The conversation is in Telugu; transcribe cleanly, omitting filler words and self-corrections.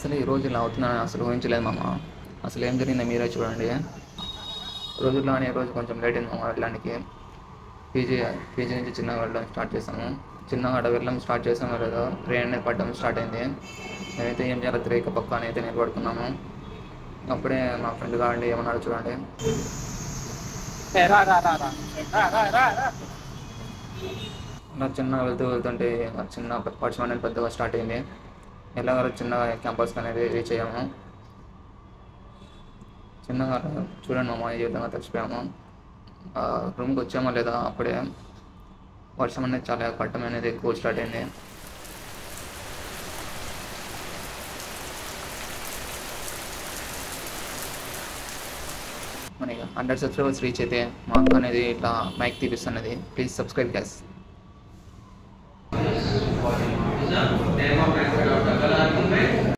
అసలు ఈరోజు ఇలా అవుతుందని అసలు ఊహించలేదు మామ. అసలు ఏం జరిగిందో మీరే చూడండి. రోజుల్లోనే ఈరోజు కొంచెం లేట్ అయింది మామ వెళ్ళడానికి. పీజీ పీజీ నుంచి చిన్నగా వెళ్ళడం స్టార్ట్ చేసాము. చిన్నగా అక్కడ వెళ్ళడం స్టార్ట్ చేసాము లేదా ట్రైన్ అనేది పడడం స్టార్ట్ అయింది. నేనైతే ఏం చేయాలో తెలియక పక్కన అయితే నిలబడుకున్నాము. అప్పుడే మా ఫ్రెండ్ కావండి ఏమన్నాడు చూడండి. అలా చిన్నగా వెళ్తుంటే చిన్న వర్షం అనేది పెద్దగా స్టార్ట్ అయింది. ఎలాగో చిన్నగా క్యాంపస్ అనేది రీచ్ అయ్యాము. చిన్నగా చూడండి మామ ఏ విధంగా తడిచిపోయాము. రూమ్కి వచ్చామో లేదా అప్పుడే వర్షం అనేది చాలా పట్టడం అనేది ఎక్కువ స్టార్ట్ అయింది. మనకి 100 సబ్స్క్రైబర్స్ రీచ్ అయితే మా అక్క అనేది ఇట్లా మైక్ తీపిస్తున్నది. Please subscribe guys.